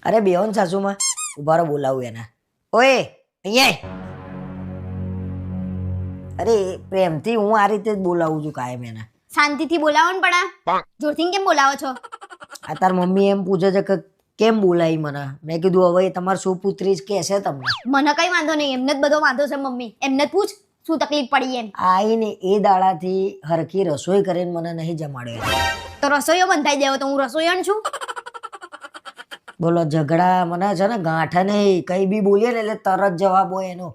અરે બેહો ને સાસુમાં, ઉભા રહો બોલાવું એને. ઓય અહીંયા આય. અરે પ્રેમથી હું આ રીતે જ બોલાવું છું કાયમ એને. શાંતિથી બોલાવો ને પણ જોરથી કેમ બોલાવો છો? આ તાર મમ્મી એમ પૂછે છે કે કેમ બોલાવી મને. મેં કીધું હવે તમારે શું પુત્રી કે છે તમને. મને કઈ વાંધો નહીં, એમને જ બધો વાંધો છે મમ્મી. એમને જ પૂછ શું તકલીફ પડી એમ. આઈને એ દાડાથી હરખી રસોઈ કરીને મને નહીં જમાડ્યો. તો રસોઈયો બંધાઈ દેવો તો હું રસોઈયણ છું. બોલો ઝઘડા મને છે ને ગાંઠ નહીં, કઈ બી બોલીએ ને એટલે તરત જવાબ હોય એનો.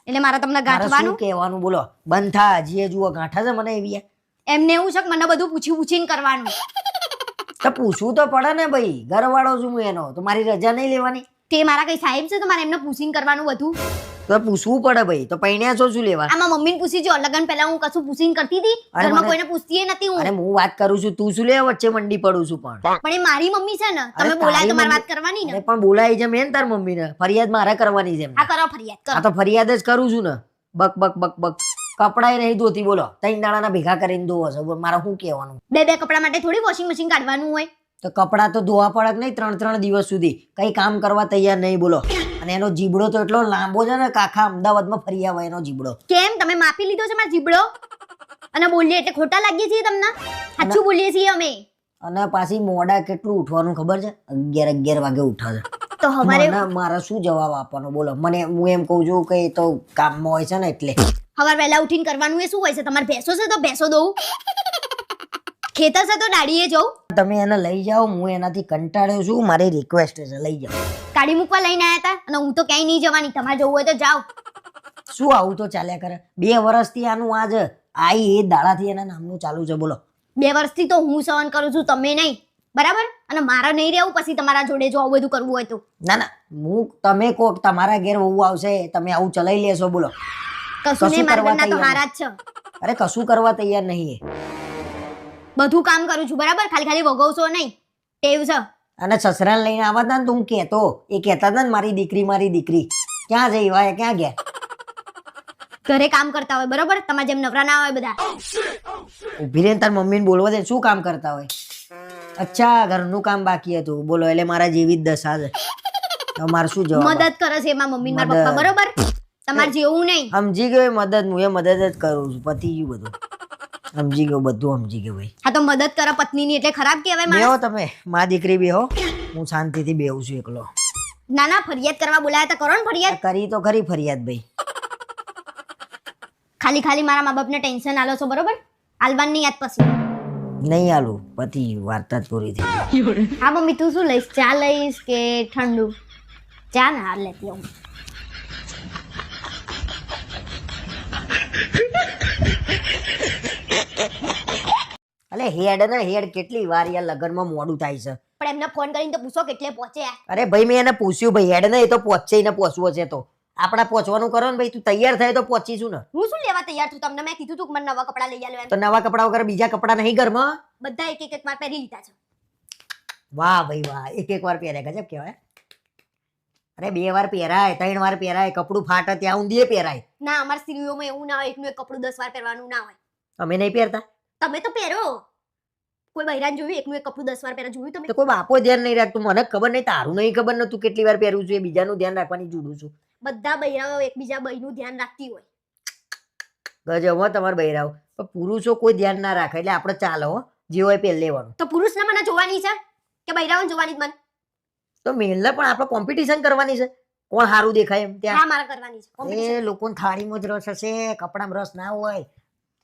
એટલે મારે તમને મારે શું ગાંઠવાનું કહેવાનું બોલો. બંધ થા, હજી જુઓ ગાંઠા છે મને એવી. એમને એવું છે કે મને બધું પૂછીને કરવાનું. તો પૂછવું તો પડે ને ભાઈ, ઘરવાળો છું હું એનો, તો મારી રજા નહીં લેવાની? તે મારા કઈ સાહેબ છે તો મારે એમને પૂછીને કરવાનું બધું. તો પૂછવું પડે ભાઈ, તો પૈણ્યા છો શું લેવા? આમાં મમ્મીને પૂછી જો, લગન પહેલા હું કશું પૂછીને કરતી હતી? ઘરમાં કોઈને પૂછતી નથી હું. અરે હું વાત કરું છું, તું શું લેવા વચ્ચે મંડી પડું છું? પણ એ મારી મમ્મી છે ને, તમે બોલાય તો મારે વાત કરવાની ને. અરે પણ બોલાય છે મેં તાર મમ્મીને, ફરિયાદ મારે કરવાની છે એમને. આ કરો ફરિયાદ કરો. આ તો ફરિયાદ જ કરું છું ને. બક બક બક બક. કપડાય નહીં ધોતી બોલો, 3 દાડાના ભેગા કરીને ધોવો છો. મારે શું કહેવાનું? બે કપડા માટે થોડી વોશિંગ મશીન કાઢવાનું હોય. તો કપડા તો ધોવા પડે કે નહીં 3 દિવસ સુધી? કઈ કામ કરવા તૈયાર નહીં બોલો. અને એનો જીબડો તો એટલો લાંબો છે ને, કાખા અમદાવાદમાં ફરી આવે એનો જીબડો. કેમ તમે માપી લીધો છે મારો જીબડો? અને બોલીએ એટલે ખોટા લાગીએ છીએ તમને? સાચું બોલીએ છીએ અમે. અને પાછી મોડા કેટલું ઉઠવાનું ખબર છે? 11 વાગે ઉઠે છે. તો હવારે મારા શું જવાબ આપવાનો બોલો? મને હું એમ કહું છું કે એ તો કામમાં હોય છે ને એટલે. સવાર વહેલા ઉઠીને કરવાનું એ શું હોય છે? તમારે ભેંસો છે તો ભેંસો દઉં, ખેતર છે તો દાડીએ જવું. તમે એને લઈ જાઓ, હું એનાથી કંટાળ્યો છું. મારી રિક્વેસ્ટ છે, લઈ જાઓ. ગાડી મૂકવા લઈને આવ્યા હતા અને હું તો ક્યાંય નહીં જવાની. તમારે જવું હોય તો જાઓ. શું આવું તો ચાલ્યા કરે? 2 વર્ષથી આનું આજ આઈ એ દાડાથી એના નામનું ચાલુ છે બોલો. 2 વર્ષથી તો હું સહન કરું છું, તમે નહીં. બરાબર? અને મારા નહીં રહેવું પછી તમારા જોડે જો આવું બધું કરવું હોય તો. ના ના, હું તમે કહો તમારા ઘેર વહુ આવશે, તમે આવું ચલાવી લેશો બોલો? કશું નહીં, મારા ઘરના તો મારા જ છે. અરે કશું કરવા તૈયાર નહીં. બધું કામ કરું છું બરાબર, ખાલી વગવશો નહીં. ટેવ છે. અને સસરાને લઈને આવતા ને તો હું કહેતો, એ કહેતા હતા ને મારી દીકરી. ક્યાં જઈ વાય, ક્યાં ગયા? ઘરે કામ કરતા હોય બરાબર, તમારા જેમ નવરા ના હોય બધા. ઉભી રહીને તાર મમ્મીને બોલવા દે. શું કામ કરતા હોય? અચ્છા, ઘરનું કામ બાકી હતું બોલો, એટલે મારા જેવી જ દશા છે. તમારે શું જવાબ? મદદ કરે છે એમાં મમ્મી મારા પપ્પા બરોબર, તમારે જેવું નહીં. સમજી ગયો મદદ, હું એ મદદ જ કરું છું. પતી ગયું બધું, સમજી ગયો બધું, સમજી ગયો ભાઈ. હા તો મદદ કરે પત્નીની એટલે ખરાબ કહેવાય? બેહો તમે, મા દીકરી બેહો, હું શાંતિથી બેહું છું એકલો. ના ફરિયાદ કરવા બોલાયા તો કરો ને ફરિયાદ. કરી તો ખરી ફરિયાદ ભાઈ. ખાલી મારા મા બાપને ટેન્શન આલો છો બરોબર, આલવાન નહીં યાદ પછી. નહીં આલું, પતિ વાર્તા જ પૂરી થઈ. હા મમ્મી તું શું લઈશ? ચા લઈશ કે ઠંડુ? ચા ને હાલ લેતી હું. અલે હેડ ને હેડ, કેટલી વાર યાર લગનમાં મોડું થાય છે. પણ એમને ફોન કરીને તો પૂછો કેટલે પહોંચ્યા. અરે ભાઈ મેં એને પૂછ્યું ભાઈ, હેડ ને, એ તો પહોંચશે ને પહોંચવો છે તો આપડા પહોંચવાનું કરો ને ભાઈ. તું તૈયાર થાય તો પહોંચીશું ને. હું શું લેવા તૈયાર છું? તમને મેં કીધું તું કે મને નવા કપડા લઈ આલો એમ. તો નવા કપડા વગર બીજા કપડા નહીં ઘરમાં? બધા એક વાર પહેરી લીધા છે. વાહ ભાઈ વાહ, એક વાર પહેરાય, ગજબ કહેવાય. અરે 2 વાર પહેરાય, 3 વાર પહેરાય, કપડું ફાટે ત્યાં ઊંધીએ પહેરાય. ના અમાર સ્ત્રીઓમાં એવું ના હોય, એકનું એક કપડું 10 વાર પહેરવાનું ના હોય. અમે નહીં પહેરતા? તમે તો પહેરો. કોઈ બૈરાન જોયું એકનું એક કપડું 10 વાર પહેરા જોયું તમે? તો કોઈ બાપો ધ્યાન નહીં રાખતું, મને ખબર નહીં, તારું નહીં ખબર ને તું કેટલી વાર પહેરું છું, એ બીજાનું ધ્યાન રાખવાની જુડું છું. બધા બૈરાઓ એકબીજા બૈનું ધ્યાન રાખતી હોય. ગજબ હો તમારા બૈરાઓ. પણ પુરુષો કોઈ ધ્યાન ના રાખે એટલે આપણે ચાલે હો, જે હોય પહેરી લેવાનું. તો પુરુષને મને જોવાની છે કે બૈરાઓને જોવાની જ મને? તો મેલને પણ આપણે કોમ્પિટિશન કરવાની છે, કોણ સારું દેખાય એમ. ત્યાં હા મારે કરવાની છે. એ લોકોને થાળીમાં જ રસ હશે, કપડામાં રસ ના હોય.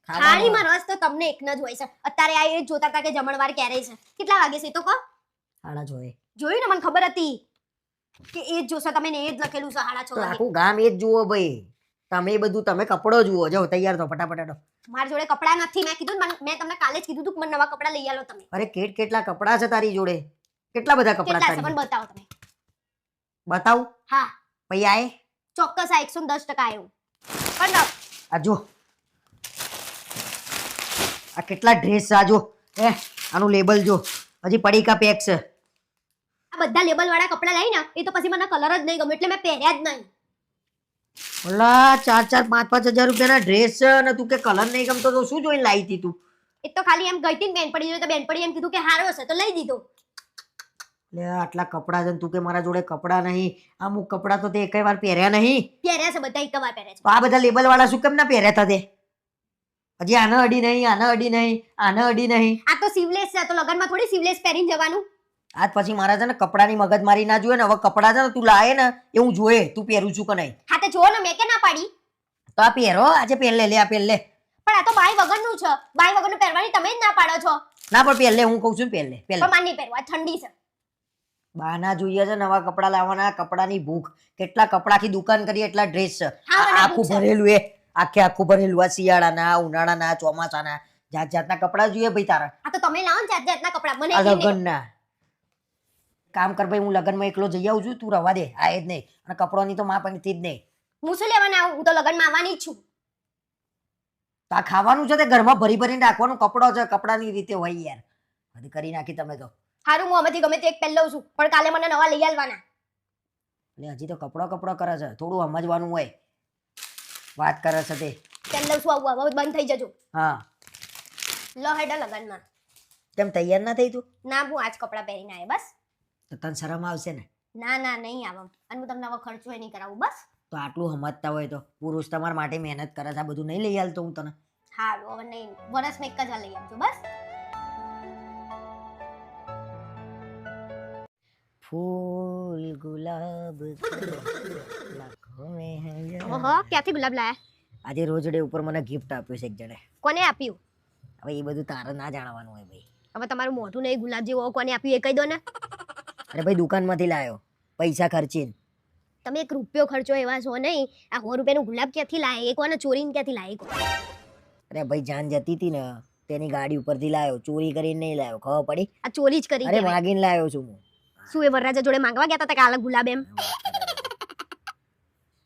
થાળીમાં રસ તો તમને એકને જ હોય છે. અત્યારે આ એ જોતા હતા કે જમણવાર ક્યારે છે, કેટલા વાગે છે તો કહો. હાડા જોઈએ જોયું ને, મને ખબર હતી કે એ જ જોશો તમે ને, એ જ લખેલું છે 6:30 વાગે. આખું ગામ એ જ જુઓ ભાઈ. તમે બધું તમે કપડો જુઓ, જાઓ તૈયાર થો ફટાફટ. મારી જોડે કપડા નથી, મેં કીધું મેં તમને કાલે જ કીધું તું કે મને નવા કપડા લઈ આલો તમે. અરે કેટલા કપડા છે તારી જોડે? કેટલા બધા કપડા કેટલા છે તારી? મને બતાવો તમે. બતાવું? હા પછી આય ચોક્કસ આ 110% આવ્યું. પણ આ જો, આ કેટલા ડ્રેસ છે, આ જો, આનું લેબલ જો, હજી પડીકા પેક છે. આ બધા લેબલ વાળા કપડા લઈને એ તો પછી મને કલર જ નહીં ગમે એટલે મેં પહેર્યા જ નહીં. ઓલા 4-5 હજાર રૂપિયાના ડ્રેસ છે અને તું કે કલર નહીં ગમતો તો શું જોઈને લાવી હતી તું? એ તો ખાલી એમ ગઈ હતી ને બેનપડી જોઈ તો બેનપડી એમ કીધું કે હારો હશે તો લઈ દીધો. લે આટલા કપડાં છે ને તું કે મારા જોડે કપડાં નહીં. અમુક કપડાં તો તે એકેય વાર પહેર્યા નહીં. પહેર્યા છે બધા એક વાર પહેર્યા છે. તો આ બધા લેબલ વાળા શું કેમ ના પહેર્યા હતા તે? હજી આને અડી નહીં, આને અડી નહીં, આને અડી નહીં. આ તો સિવલેસ છે, તો લગનમાં થોડી સિવલેસ પહેરીને જવાનું. આજ પછી મારા છે ને કપડાની મગજમારી ના જોઈએ ને. હવે કપડાં છે ને તું લાવે ને એ હું જોઈએ તું પહેરું છું કે નહીં. હા તે જો ને મેં કે ના પાડી. તો આ પહેરો આજે પહેર લે, આ પહેર લે. પણ આ તો બાય વગરનું છે. બાય વગરનું પહેરવાની તમે જ ના પાડો છો. ના પણ પહેર લે, હું કહું છું પહેર લે, પહેર લે. પણ માન નહીં પહેરવું, આ ઠંડી છે. બહાના જોઈએ છે નવા કપડા લાવવાના. કપડાની ભૂખ. કેટલા કપડાથી દુકાન કરી એટલા ડ્રેસ છે. હા, મને આખું ભૂખ છે. ભરેલું એ આખું ભરેલું. આ શિયાળાના, ઉનાળાના, ચોમાસાના જાત જાતના કપડા જોઈએ ભાઈ તારા. આ તો તમે લાવો ને જાત જાતના કપડા. મને આ એટલી નહીં. લગનના કામ કર ભાઈ, હું લગનમાં એકલો જઈ આવું છું, તું રવા દે. આ જ નહીં. અને કપડોની તો માપ જ નહીં. હું શું લેવાના આવું? હું તો લગનમાં આવવાની જ છું. તો આ ખાવાનું છે તે ઘરમાં ભરી ભરીને રાખવાનું. કપડો છે, કપડાની રીતે હોય યાર. બધી કરી નાખી તમે તો. હારું હું આમાંથી ગમે તે એક પહેરી લઉં છું, પણ કાલે મને નવા લઈ આવવાના. એટલે હજી તો કપડો કરે છે. થોડું સમજવાનું હોય. વાત કરે છે તે. પહેરી લઉં છું આવું. હવે બંધ થઈ જજો. હા લો હેડો લગનમાં. કેમ તૈયાર ના થઈ તું? ના હું આજ કપડાં પહેરીને આવે બસ. તો તને શરમ આવશે ને? ના ના નહીં આવ. અને હું તમને હવે ખર્ચો નહીં કરાવું બસ. તો આટલું સમજતા હોય તો પુરુષ તમારા માટે મહેનત કરે છે. આ બધું નહીં લઈ આલતો હું તને. હારું હવે નહીં. વરસમાં એક જ વાર લઈ આવજો બસ. ફૂલ ગુલાબ લાખો મેં હૈ. ઓહો ક્યાંથી ગુલાબ લાયા? આજે રોજ ડે ઉપર મને ગિફ્ટ આપ્યું છે એક જણે. કોને આપ્યું? હવે એ બધું તારે ના જાણવાનું હોય ભાઈ. હવે તમારું મોઢું નહીં ગુલાબ જેવો કોને આપ્યું એ કહી દો ને. અરે ભાઈ દુકાનમાંથી લાયો પૈસા ખર્ચીને. તમે 1 રૂપિયો ખર્ચો એવા છો નહીં. આ 100 રૂપિયાનું ગુલાબ ક્યાંથી લાય? એ કોને ચોરીને ક્યાંથી લાય? અરે ભાઈ જાન જતી હતી ને તેની ગાડી ઉપરથી લાયો. ચોરી કરીને નહીં લાયો, ખબર પડી? આ ચોરી જ કરી અરે કહેવાય. માગીને લાયો છું હું. શું એ વરરાજા જોડે માંગવા ગયા હતા કે આલા ગુલાબ એમ?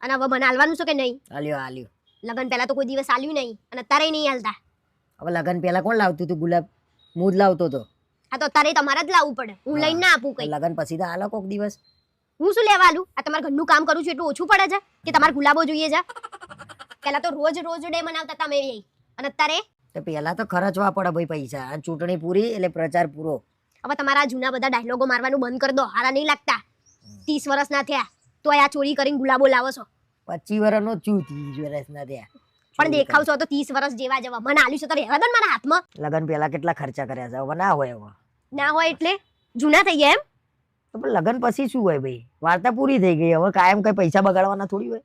અને હવે મને આલવાનું છે કે નહીં? આલ્યો આલ્યો. લગન પહેલા તો કોઈ દિવસ આલ્યું નહીં અને અત્યારે નહીં આલતા. હવે લગન પહેલા કોણ લાવતું હતું ગુલાબ? હું જ લાવતો હતો. આ તો અત્યારે તમારે જ લાવવું પડે. હું લઈને ના આપું કઈ. લગન પછી તો આલો કોક દિવસ. હું શું લેવા આલું? આ તમારા ઘરનું કામ કરું છું એટલું ઓછું પડે છે કે તમારે ગુલાબો જોઈએ છે? પહેલા તો રોજ ડે મનાવતા તમે એ. અને અત્યારે તો પહેલા તો ખર્ચવા પડે ભાઈ પૈસા. આ ચૂંટણી પૂરી એટલે પ્રચાર પૂરો. હવે તમારા જૂના બધા ડાયલોગો મારવાનું બંધ કરી દો. હારા નહીં લાગતા. 30 વર્ષ ના થયા તો આ ચોરી કરીને ગુલાબો લાવો છો. 25 વર્ષનો છું, 30 વર્ષ ના થયા. પણ દેખાવ છો તો 30 વર્ષ જેવા જવા. મને આલ્યું છે તો રહેવા દો ને મારા હાથમાં. લગન પહેલા કેટલા ખર્ચા કર્યા છે, હવે ના હોય. હવે ના હોય એટલે જૂના થઈ ગયા એમ? તો પણ લગન પછી શું હોય ભાઈ? વાર્તા પૂરી થઈ ગઈ. હવે કાયમ કઈ પૈસા બગાડવાના થોડી હોય.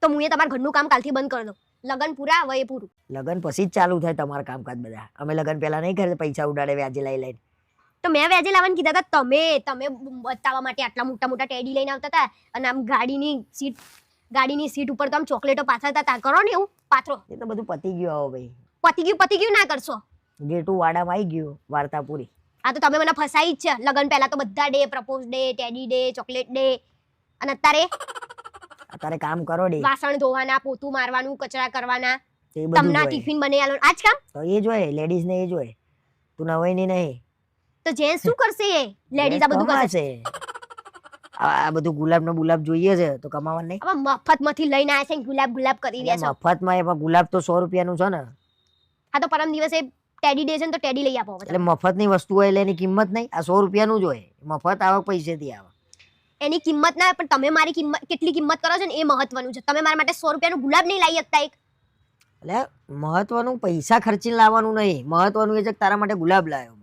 તો હું એ તમારા ઘરનું કામ કાલથી બંધ કરી દો. લગન પૂરા હવે એ પૂરું. લગન પછી જ ચાલુ થાય તમારા કામકાજ બધા. અમે લગન પહેલા નહીં કરે પૈસા ઉડાડે વ્યાજે લઈ લઈને. તો મેં વ્યાજે લાવવાનું કીધા હતા. તમે બતાવવા માટે આટલા મોટા મોટા ટેડી લઈને આવતા હતા અને આમ ગાડીની સીટ ઉપર તો આમ ચોકલેટો પાથરતા હતા. કરો ને એવું પાથરો. એ તો બધું પતી ગયું હવે ભાઈ. પતી ગયું ના કરશો. ગેટું વાડામાં આવી ગયું, વાર્તા પૂરી. આ તો તમે મને ફસાઈ જ છે. લગન પહેલા તો બધા day, propose day, teddy day, chocolate day. અને અત્યારે કામ કરો ડે. વાસણ ધોવાના, પોતું મારવાનું, કચરા કરવાના, એ બધું તમને જ હોય. ટિફિન બનાવી આલો. આજ કામ તો એ જ હોય, લેડીઝ ને એ જ હોય. તું નવાઈની નહીં. તો જેન્ટ્સ શું કરશે? એ લેડીઝ આ બધું કરશે. આ બધું ગુલાબ નો ગુલાબ જોઈએ છે તો કમાવાનું નહીં. હવે મફતમાંથી લઈને આવ્યા છે ગુલાબ કરી રહ્યા છો. મફતમાં એમાં ગુલાબ તો 100 રૂપિયાનું છે ને. હા તો પરમ દિવસે ટેડી ડે છે ને તો ટેડી લઈ આપો. એટલે મફતની વસ્તુ હોય એટલે એની કિંમત નહીં. આ 100 રૂપિયાનું જ હોય. મફત આવક પૈસેથી આવે. એની કિંમત ના, પણ તમે મારી કેટલી કિંમત કરો છો ને એ મહત્વનું છે. તમે મારા માટે 100 રૂપિયાનું ગુલાબ નહીં લાવી શકતા એક? એટલે મહત્વનું પૈસા ખર્ચીને લાવવાનું નહીં. મહત્વનું એ છે કે તારા માટે ગુલાબ લાવ્યો.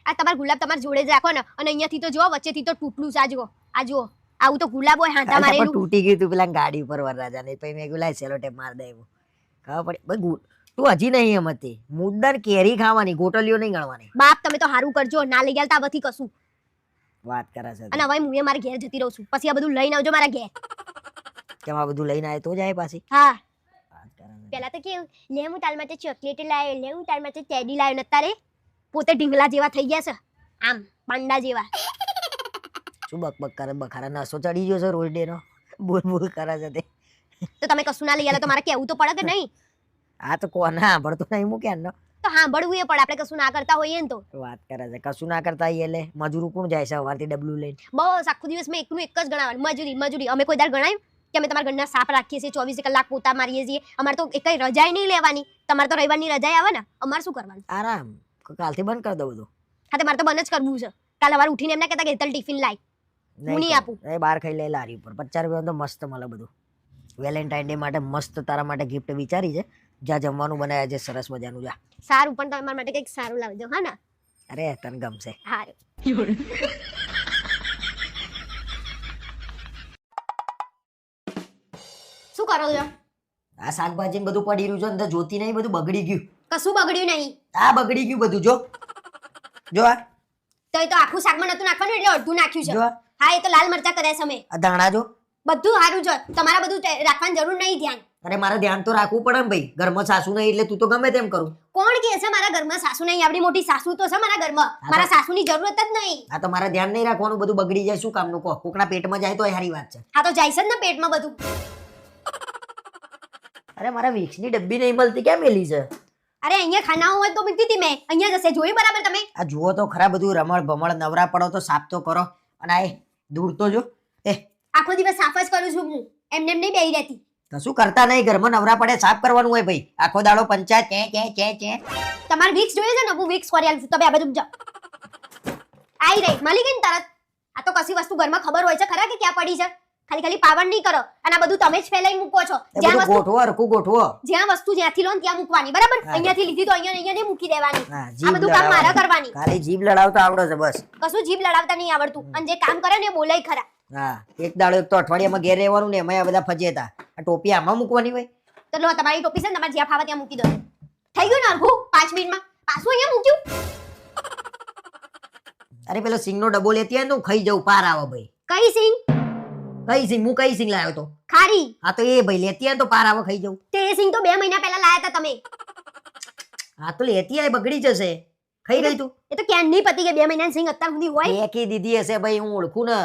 આ તમારા ગુલાબ તમારે જોડે જ રાખો ને. અને અહીંયાથી તો જો વચ્ચેથી તો તૂટલું છે. આ જુઓ આવું તો ગુલાબ હોય હાંધા મારેલું. તૂટી ગયું તું પેલા ગાડી ઉપર વરરાજા ને. પછી મેં કીધું લાય સેલો ટેપ માર દે. એવું ખબર પડી ભાઈ. તું હજી નહીં એમતી. મુદ્દાર કેરી ખાવાની, ગોટલીઓ નહીં ગણવાની. બાપ તમે તો હારું કરજો. ના લઈ ગયા આવતી કશું. વાત કરે છે. અને હવે હું એ મારા ઘેર જતી રહું છું. પછી આ બધું લઈને આવજો મારા ઘેર. કેમ આ બધું લઈને આવે તો જાય પાછી? હા વાત કરે છે. પેલા તો કેવું લે હું તાર માટે ચોકલેટ લાવ્યો, લે હું તાર માટે ટેડી લાવ્યો. ને અત્યારે પોતે ઢીંગલા જેવા થઈ ગયા છે. આમ પાંડા જેવા. શું બકબક કરે? બખારા નસો ચડી ગયો છે રોજ ડે નો. બોલ બોલ કરે છે તે. તો તમે કશું ના લઈ આલો તો મારે કેવું તો પડે કે નહીં? આ તો કોને સાંભળતો નહીં મૂક્યા ને. તો સાંભળવું એ પડે. આપણે કશું ના કરતા હોઈએ ને તો. વાત કરે છે. કશું ના કરતા એટલે મજૂર કોણ જાય છે સવારથી ડબલું લઈને? બસ આખો દિવસ મેં એકનું એક જ ગણાવવાનું. મજૂરી. અમે કોઈ દાડ ગણાયું કે અમે તમારા ઘરના સાફ રાખીએ છીએ, 24 કલાક પોતા મારીએ છીએ? અમારે તો એક રજાઈ નહીં લેવાની. તમારે તો રવિવારની રજાઈ આવે ને. અમારે શું કરવાનું? આરામ. કાલથી બંધ કરી દઉં બધું. હા તો મારે તો બંધ જ કરવું છે. કાલ સવારે ઉઠીને એમ ના કહેતા કે હેતલ ટિફિન લાય. હું નહીં આપું. એ બહાર ખાઈ લે લારી ઉપર 50 રૂપિયા તો મસ્ત મળે બધું. વેલેન્ટાઇન ડે માટે મસ્ત તારા માટે ગિફ્ટ વિચારી છે. જ્યાં જમવાનું બનાવ્યા છે સરસ મજાનું જા. સારું પણ તમે મારા માટે કંઈક સારું લાવજો હા ને. અરે તને ગમશે. સારું. શું કરો છો? આ શાકભાજી ને બધું પડી રહ્યું છે અંદર જોતી નહીં બધું બગડી ગયું. કશું બગડ્યું નહીં. આ બગડી ગયું બધું જો. જો આ તો એ તો આખું શાકમાં નતું નાખવાનું એટલે અડધું નાખ્યું છે. જો હા એ તો લાલ મરચા કર્યા છે અમે. આ ધાણા જો. બધું સારું છે. તમારા બધું રાખવાની જરૂર નહીં ધ્યાન. અરે મારે ધ્યાન તો રાખવું પડે ને ભાઈ. ઘરમાં સાસુ નહીં એટલે તું તો ગમે તેમ કરું. કોણ કહે છે મારા ઘરમાં સાસુ નહીં? આપણી મોટી સાસુ તો છે મારા ઘરમાં. મારા સાસુની જરૂરત જ નહીં. આ તો મારે ધ્યાન નહીં રાખવાનું બધું બગડી જાય શું કામનું કહો. કોકના પેટમાં જાય તો એ સારી વાત છે. હા તો જાય છે ને પેટમાં બધું. અરે મારા વિક્સની ડબ્બી નહીં મળતી ક્યાં મેલી છે? અરે અહીંયા ખાના હોય તો મૂકી હતી મેં. અહીંયા જશે જોઈ બરાબર તમે. આ જુઓ તો ખરા બધું રમણ ભમણ નવરા પડો તો સાફ તો કરો. અને આ દૂર તો જો. આખો દિવસ સાફ જ કરું છું હું. એમને એમ નહીં બેહી રહેતી. કશું કરતા નહીં ઘરમાં નવરા પડે સાફ કરવાનું હોય ભાઈ. આખો દાડો પંચાયત ચે. તમારે વિક્સ જોઈએ છે ને હું વિક્સ કરી આલું છું. તમે આ બાજુ જાઓ. આઈ રહી મળી ગઈ ને તરત. આ તો કશી વસ્તુ ઘરમાં ખબર હોય છે ખરા કે ક્યાં પડી છે. ખાલી પાવર નહીં કરો. અને આ બધું તમે જ ફેલાઈ મૂકો છો. જ્યાં વસ્તુ ગોઠવો હરખું ગોઠવો. જ્યાં વસ્તુ જ્યાંથી લો ને ત્યાં મૂકવાની બરાબર. અહીંયાથી લીધી તો અહીંયા નહીં મૂકી દેવાની. હા, આ બધું કામ મારા કરવાની. ખાલી જીભ લડાવતા આવડે છે બસ. કશું જીભ લડાવતા નહીં આવડતું. અને જે કામ કરે ને એ બોલાય ખરા. હા એક દાડો એક તો અઠવાડિયામાં ઘેર રહેવાનું ને એમાં આ બધા ફજેતા. આ ટોપી આમાં મૂકવાની હોય. તો લો તમારી ટોપી છે ને તમારે જ્યાં ફાવે ત્યાં મૂકી દો. થઈ ગયું ને હરખું 5 મિનિટમાં. પાછું અહીંયા મૂક્યું. અરે પેલો સિંગનો ડબ્બો લેતી હોય ને હું ખાઈ જાઉં પાર આવે ભાઈ. કઈ સિંગ? કઈ સિંગ? હું કઈ સિંગ લાવ્યો તો? ખારી. હા તો એ ભાઈ લેતી હોય ને તો પાર આવે ખાઈ જાઉં. તે સિંગ તો 2 મહિના પહેલા લાયા હતા તમે. હા તો લેતી હોય બગડી જશે. ખાઈ ગઈ તું? એ તો ક્યાંની પતી કે 2 મહિનાની સિંગ અત્યાર સુધી હોય. ફેંકી દીધી હશે ભાઈ હું ઓળખું ને.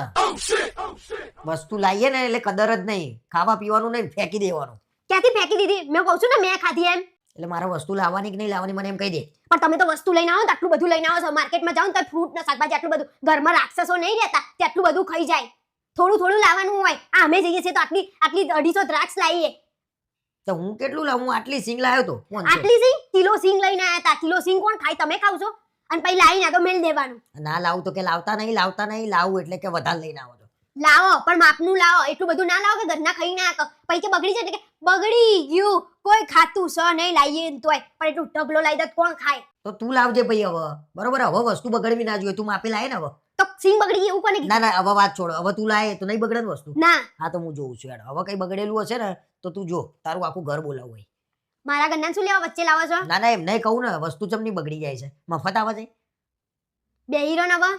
વસ્તુ લાવીએ ને એટલે કદર જ નહીં. ખાવા પીવાનું નહીં ફેંકી દેવાનું. ક્યાંથી ફેંકી દીધી? મેં કહું છું ને મેં ખાધી એમ. એટલે મારે વસ્તુ લાવવાની કે નહીં લાવવાની મને એમ કહી દે. પણ તમે તો વસ્તુ લઈને આવો ને તો આટલું બધું લઈને આવો છો. માર્કેટમાં જાઓ ને તો ફ્રૂટ ને શાકભાજી આટલું બધું. ઘરમાં રાક્ષસો નહીં રહેતા તે આટલું બધું ખાઈ જાય. થોડું થોડું લાવવાનું હોય. આ અમે જઈએ છીએ તો આટલી 250 દ્રાક્ષ લાવીએ. તો હું કેટલું લાવું? આટલી સિંગ લાવ્યો તો. કોણ છે? આટલી સિંગ? કિલો સિંગ લઈને આયા હતા. કિલો સિંગ કોણ ખાય? તમે ખાવ છો. અને પછી લાવીને તો મેલ દેવાનું. ના લાવું તો કે લાવતા નહીં લાવું એટલે કે વધારે લઈને આવો તો. લાવો પણ માપનું લાવો. એટલું બધું ના લાવો કે ઘરના ખાઈ ના આકો. પછી કે બગડી જાય એટલે કે બગડી ગયું. કોઈ ખાતું છે નહીં લાવીએ ને તોય. પણ એટલું ઢગલો લાવી દે કોણ ખાય? તો તું લાવજે ભાઈ હવે. બરોબર હવે વસ્તુ બગડવી ના જોઈએ. તું માપે લાય ને હવે. તો સિંગ બગડી ગઈ એવું કોને કીધું? ના હવે વાત છોડ. હવે તું લાય તો નહીં બગડે ને વસ્તુ. ના. હા તો હું જોઉં છું યાર. હવે કઈ બગડેલું હશે ને તો તું જો. તારું આખું ઘર બોલાવું હોય. મારા ઘરના શું લેવા વચ્ચે લાવો છો? ના એમ નહીં કહું ને વસ્તુ ચમની બગડી જાય છે. મફત આવે છે. બેહીરો નવા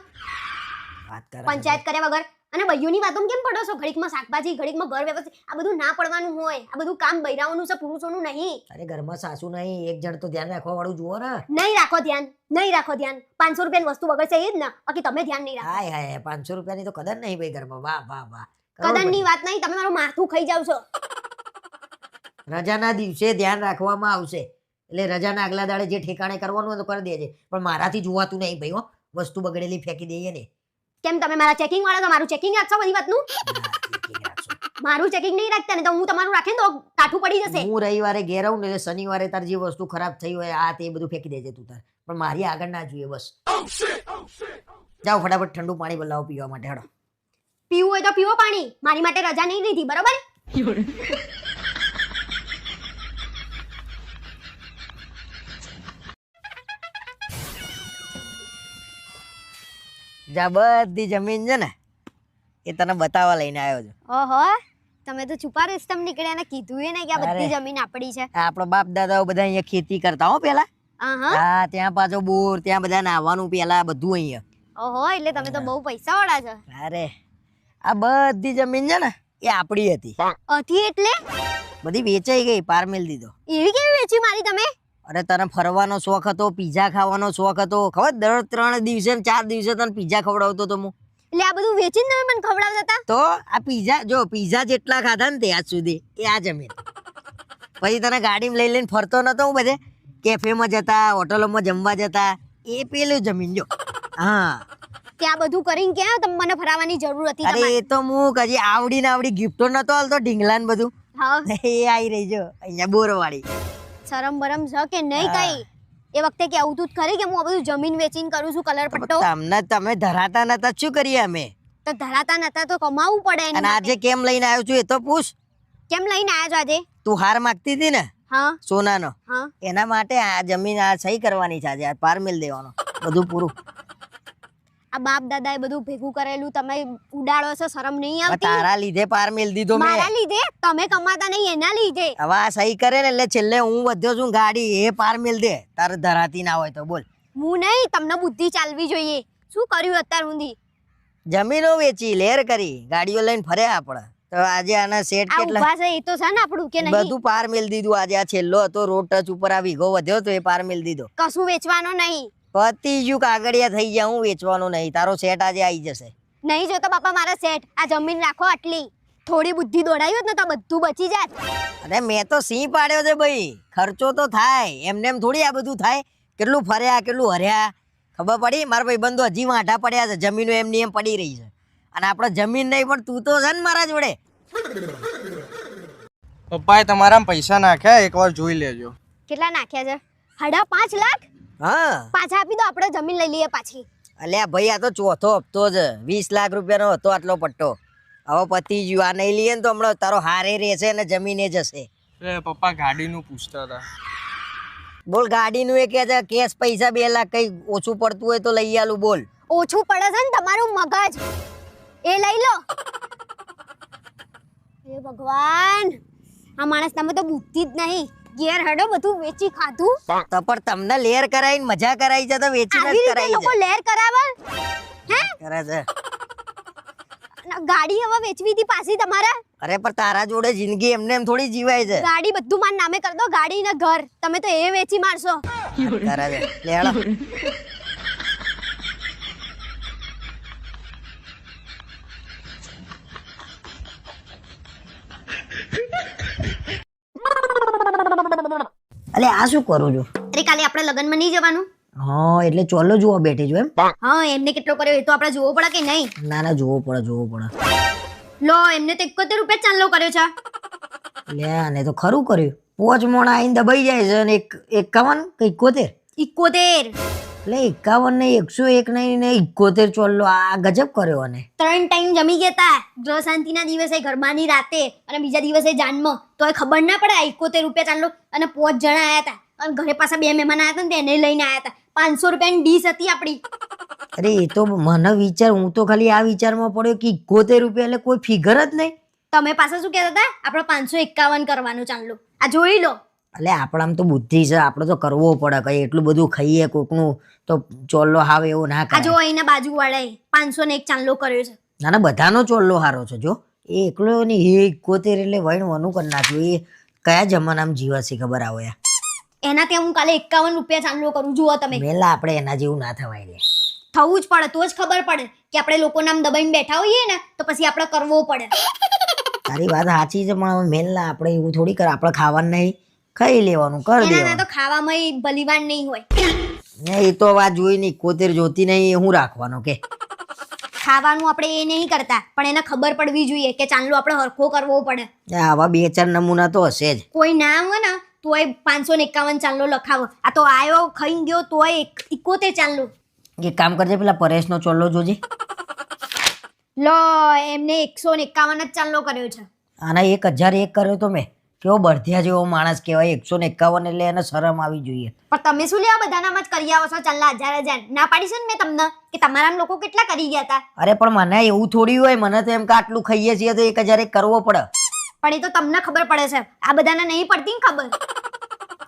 વાત કરે પંચાયત કર્યા વગર. અને બૈયુની વાતોમાં કેમ પડો છો? ઘડીકમાં શાકભાજી, ઘડીકમાં ઘર વ્યવસ્થિત. આ બધું ના પડવાનું હોય. આ બધું કામ બૈરાઓનું છે, પુરુષોનું નહીં. અરે ઘરમાં સાસુ નહીં એક જણ તો ધ્યાન રાખવા વાળું જુઓ ને. નહીં રાખો ધ્યાન. 500 રૂપિયાની વસ્તુ વગર છે એ જ ને. બાકી તમે ધ્યાન નહીં રાખો. હાય 500 રૂપિયાની તો કદર નહીં ભાઈ ઘરમાં. વાહ. કદરની વાત નહીં. તમે મારું માથું ખાઈ જાવ છો. રજાના દિવસે ધ્યાન રાખવામાં આવશે. એટલે રજાના આગલા દાડે જે ઠેકાણે કરવાનું હોય તો કરી દેજે. પણ મારાથી જોવાતું નહીં ભાઈ હો. વસ્તુ બગડેલી ફેંકી દઈએ ને. કેમ તમે મારા ચેકિંગ વાળા છો? મારું ચેકિંગ રાખશો બધી વાતનું? મારું ચેકિંગ નહીં રાખતા ને તો હું તમારું રાખે ને તો કાઠું પડી જશે. હું રવિવારે ઘેર આવું ને એટલે શનિવારે તાર જે વસ્તુ ખરાબ થઈ હોય આ તે બધું ફેંકી દેજે તું તાર. પણ મારી આગળ ના જોઈએ બસ. જાઓ ફટાફટ ઠંડુ પાણી બનાવો પીવા માટે. હેડો પીવું હોય તો પીવો પાણી. મારી માટે રજા નહીં લીધી બરોબર? જા બધી જમીન છે ને એ તને બતાવવા લઈને આવ્યો છું. ઓહો તમે તો છુપા રસ્તમ નીકળ્યા ને કીધું એ નહીં કે આ બધી જમીન આપણી છે. આપણો બાપ દાદાઓ બધા અહીંયા ખેતી કરતા હો પેલા. હા ત્યાં પાછો બોર ત્યાં બધા નાહવાનું પેલા બધું અહીંયા. ઓહો એટલે તમે તો બહુ પૈસા વાળા છો. અરે આ બધી જમીન છે ને એ આપણી હતી. હતી એટલે બધી વેચાઈ ગઈ. પાર મેલ દીધો. એવી કેવી વેચી મારી તમે? અરે તને ફરવાનો શોખ હતો, પીઝા ખાવાનો શોખ હતો. ખબર દર 3 દિવસે 4 દિવસે તને પીઝા ખવડાવતો તો હું. એટલે આ બધું વેચીને તમે મને ખવડાવતા હતા? તો આ પીઝા જો પીઝા જેટલા ખાધા ને તે આજ સુધી એ આ જમીન. પછી તને ગાડીમાં લઈને ફરતો નતો હું બધે કેફેમાં જતા, હોટલોમાં જમવા જતા. એ પેલું જમીન જો. હા ત્યાં બધું કરીને ક્યાં તમે મને ફરાવાની જરૂર હતી? અરે એ તો હું કજી આવડી ગિફ્ટો નતો હાલતો ઢીંગલા ને બધું. હા એ આવી રહી જો અહીંયા બોરવાળી. શરમ બરમ છે કે નહીં કઈ? એ વખતે કેવું તું જ ખરી કે હું આ બધું જમીન વેચીને કરું છું કલર પટ્ટો. તમને તમે ધરાતા નતા શું કરીએ અમે? તો ધરાતા નતા તો કમાવું પડે એની અને માટે. આજે કેમ લઈને આવ્યો છું એ તો પૂછ. કેમ લઈને આયા છો આજે? તું હાર માગતી હતી ને હા સોનાનો, હા. એના માટે આ જમીન આ સહી કરવાની છે આજે, આ પાર મિલ દેવાનો બધું પૂરું. આ બાપ દાદાએ બધું ભેગું કરેલું તમે ઉડાડો છો, શરમ નહીં હવે આવતી? તારા લીધે પાર મિલ દીધો મેં. મારા લીધે? તમે કમાતા નહીં એના લીધે. હવે આ સહી કરે ને એટલે છેલ્લે હું વધ્યો છું ગાડી એ પાર મિલ દે, તારે ધરાતી ના હોય તો બોલ. હું નહીં, તમને બુદ્ધિ ચાલવી જોઈએ. શું કર્યું અત્યાર સુધી? જમીનો વેચી લેર કરી, ગાડીઓ લઈને ફર્યા આપણે, તો આજે આના સેટ આ કેટલા ઊભા છે એ તો છે ને આપણું કે નહીં? બધું પાર મિલ દીધું. આજે આ છેલ્લો હતો રોડ ટચ ઉપર આ વીઘો વધ્યો તો એ પાર મિલ દીધો. કશું વેચવાનો નહીં. પતી ગયું, કાગળિયા થઈ ગયા, હું વેચવાનું નહીં. તારો સેટ આજે આવી જશે. નહીં જોતો બાપા મારા સેટ. આ જમીન રાખો આટલી. થોડી બુદ્ધિ દોડાવી હોત ને તો બધું બચી જાત. અરે મેં તો સિંહ પાડ્યો છે ભાઈ, ખર્ચો તો થાય, એમને એમ થોડી આ બધું થાય. કેટલું ફર્યા કેટલું હર્યા, ખબર પડી? મારા ભાઈ બંધુ હજી વાંઢા પડ્યા છે, જમીનો એમની એમ પડી રહી છે. અને આપણે જમીન નહીં પણ તું તો છે ને મારા જોડે. પપ્પાએ તમારા પૈસા નાખ્યા, એકવાર જોઈ લેજો. કેટલા નાખ્યા છે? 5.5 લાખ? હા પાછા આપી દો, આપણે જમીન લઈ લઈએ પાછી. અલ્યા ભાઈ આ તો ચોથો હપ્તો છે, 20 લાખ રૂપિયાનો હતો આટલો પટ્ટો. હવે પતી ગયું, આ નહીં લઈએ ને તો હમણાં તારો હારે રહેશે ને જમીને જશે. પપ્પા ગાડીનું પૂછતા હતા. બોલ ગાડીનું એ કે છે કેશ પૈસા 2 લાખ કઈ ઓછું પડતું હોય તો લઈ આલું. બોલ. ઓછું પડે છે ને તમારું મગજ, એ લઈ લો. હે ભગવાન, આ માણસ તમે તો બુદ્ધિ જ નહીં. ઘેર હેડો, બધું વેચી ખાધું. તો પણ તમને લેર કરાઈને મજા કરાઈ છે તો વેચીને આવી જ રીતે કરાઈ લોકો છે. લેર કરાવે હે? કરે છે. અને ગાડી હવે વેચવી હતી પાછી તમારે? અરે પણ તારા જોડે જિંદગી એમને એમ થોડી જીવાય છે. ગાડી બધું માર નામે કરી દો, ગાડી ને ઘર. તમે તો એ વેચી મારશો. કરે છે. લે હેડો. અલે આ શું કરું છું? અરે કાલે આપણે લગ્નમાં નહીં જવાનું? હા એટલે ચોલો જોવા બેઠી છું એમ? હા, એમને કેટલો કર્યો એ તો આપણે જોવો પડે કે નહીં? ના ના જોવો પડે જોવો પડે. લો, એમને તો 71 રૂપિયા ચાંદલો કર્યો છે. લે આને તો ખરું કર્યું. 5 મોણા આઈને દબાઈ જાય છે અને 51 કે 71? 71. એટલે 51 ને 101 નહીં ને 71 ચોલ્લો, આ ગજબ કર્યો. અને 3 ટાઈમ જમી ગયા તા. ગ્રહ શાંતિના દિવસે ગરબાની રાતે અને બીજા દિવસે જાનમાં, તોય ખબર ના પડે. 71 રૂપિયા ચાંદલો અને 5 જણા આયા હતા અને ઘરે પાછા 2 મહેમાન આયા હતા ને તેને લઈને આયા હતા. 500 રૂપિયાની ડીશ હતી આપણી. અરે એ તો મને વિચાર, હું તો ખાલી આ વિચારમાં પડ્યો કે 71 રૂપિયા એટલે કોઈ ફિગર જ નહીં. તમે પાછા શું કહેતા હતા? આપણે 551 કરવાનું ચાંદલો. આ જોઈ લો. એટલે આપણામ તો બુદ્ધિ છે, આપણે તો કરવો પડે. કઈ એટલું બધું ખાઈએ કોકનું તો ચોલ્લો હાવ એવો ના આ કરે. જો અહીંના બાજુવાળાએ 501 ચાંદલો કર્યો છે. ના ના બધાનો ચોલ્લો હારો છે. જો એ એકલો ને એ 71 એટલે વણવાનું કરી નાખ્યું. એ કયા જમાનામાં જીવાશે ખબર આવે યાર. એના ત્યાં હું કાલે 51 રૂપિયા ચાંદલો કરું. જુઓ તમે. વેલા આપણે એના જેવું ના થવાય લે. થવું જ પડે, તો જ ખબર પડે કે આપણે લોકોના આમ દબાઈને બેઠા હોઈએ ને તો પછી આપણે કરવો પડે. તારી વાત સાચી છે પણ મેલના આપણે એવું થોડી કર. આપણે ખાવાનું નહીં, ખાઈ લેવાનું, કરી એના દેવાનું. તો ખાવામાં ભલીવાન નહીં હોય. ને એ તો વાત જોઈ નહીં, 71 જોતી નહીં, એ હું રાખવાનો કે ખાવાનું આપણે એ નહીં કરતા, પણ એને ખબર પડવી જોઈએ કે ચાંદલો આપણે હરખો કરવો પડે. આવા 2-4 નમૂના તો હશે જ. કોઈ ના હોય ને તોય 551 ચાંદલો લખાવો. આ તો આયો ખાઈને ગયો તોય 71 ચાંદલો. એક કામ કરજે, પેલા પરેશનો ચોલ્લો જોજે. લો, એમને 151 જ ચાંદલો કર્યો છે. આના 1001 કર્યો તો મેં. કેવો બળધિયા જેવો માણસ કહેવાય. 151 એટલે એને શરમ આવી જોઈએ. પણ તમે શું લેવા બધાનામાં જ કરી આવો છો ચાંદલા 1000? ના પાડી છે ને મેં તમને કે તમારા લોકો કેટલા કરી ગયા હતા. અરે પણ મને એવું થોડી હોય, મને તો એમ કે આટલું ખાઈએ છીએ તો 1001 કરવો પડે. પણ એ તો તમને ખબર પડે છે, આ બધાને નહીં પડતી ને ખબર.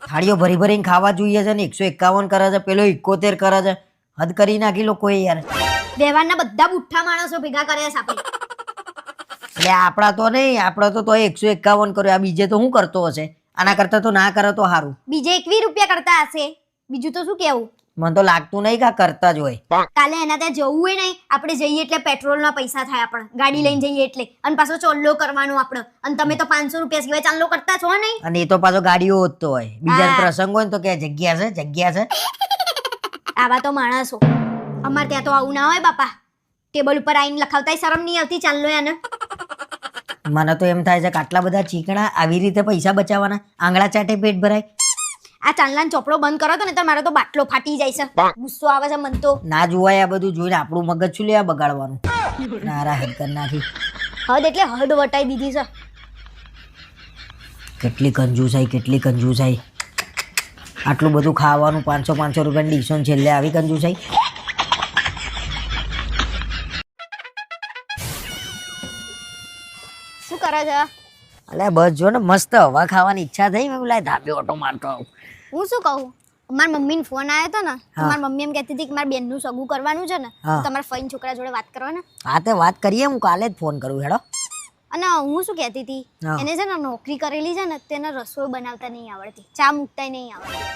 થાળીઓ ભરી ભરીને ખાવા જોઈએ છે ને 151 કરે છે, પેલો 71 કરે છે. હદ કરી નાખી લોકોએ યાર. વ્યવહારના બધા બુઠ્ઠા માણસો ભેગા કર્યા છે આપણે. એટલે આપણા તો નહીં, આપણા તો 151 કર્યો. આ બીજે તો શું કરતો હશે? આના કરતા તો ના કરે તો સારું. બીજે 21 રૂપિયા કરતા હશે. બીજું તો શું કેવું? મને તો લાગતું નહીં કે આ કરતા જ હોય. કાલે એના ત્યાં જવું હોય નહીં, આપણે જઈએ એટલે પેટ્રોલના પૈસા થાય. આપણે ગાડી લઈને જઈએ એટલે, અને પાછો ચોલ્લો કરવાનો આપણે. અને તમે તો 500 રૂપિયા સિવાય ચાંદલો કરતા છો નહીં. અને એ તો પાછો ગાડીઓ હોતો હોય. બીજા પ્રસંગ હોય ને તો કે જગ્યા છે, જગ્યા છે. આવા તો માણસો. અમારે ત્યાં તો આવું ના હોય બાપા. ટેબલ ઉપર આવીને લખાવતા શરમ નહીં આવતી ચાંદલો એને. મને તો એમ થાય છે કે આટલા બધા ચીકણા આવી રીતે પૈસા બચાવવાના, આંગળા ચાટે પેટ ભરાય. આ ચાંદલાનો ચોપડો બંધ કરો તો ને તો મારો તો બાટલો ફાટી જાય છે ગુસ્સો આવે છે મન તો. ના જોવાય આ બધું જોઈને આપણું મગજ શું લેવા બગાડવાનું. નારા હદ કરી નાખી. હદ એટલે હદ વટાઈ દીધી છે. કેટલી કંજૂસાઈ. આટલું બધું ખાવાનું 500 રૂપિયાની ડીશો છેલ્લે આવી કંજૂસાઈ. શું કરે છે? અલ્યા બસ જો ને મસ્ત હવા ખાવાની ઈચ્છા થઈ મેં લાય ધાબે ઓટો મારતો આવું. હું શું કહું, મારા મમ્મીને ફોન આવ્યો હતો ને તો હા. મારી મમ્મી એમ કહેતી હતી કે મારા બેનનું સગું કરવાનું છે ને હા. તો તમારા ફઈન છોકરા જોડે વાત કરો ને. હા તે વાત કરીએ હું કાલે જ ફોન કરું હેડો. અને હું શું કહેતી હતી, હા. એને છે ને નોકરી કરેલી છે ને તેને રસોઈ બનાવતા નહીં આવડતી, ચા મૂકતાય નહીં આવડતી.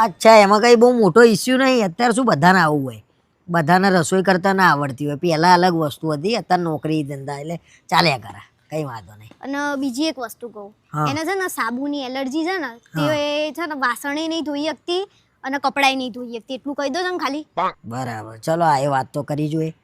અચ્છા એમાં કઈ બહુ મોટો ઇસ્યુ નહીં. અત્યારે શું બધાને આવું હોય, બધાને રસોઈ કરતા ના આવડતી હોય. પહેલા અલગ વસ્તુ હતી, અત્યારે નોકરી ધંધા એટલે ચાલ્યા કરે, કઈ વાંધો નહીં. અને બીજી એક વસ્તુ કહું, હા. એને છે ને સાબુની એલર્જી છે ને તે છે ને વાસણે નહીં ધોઈ શકતી અને કપડાય નહીં ધોઈ શકતી, એટલું કહી દો છો ને ખાલી. બરાબર ચલો આ એ વાત તો કરી જોઈએ.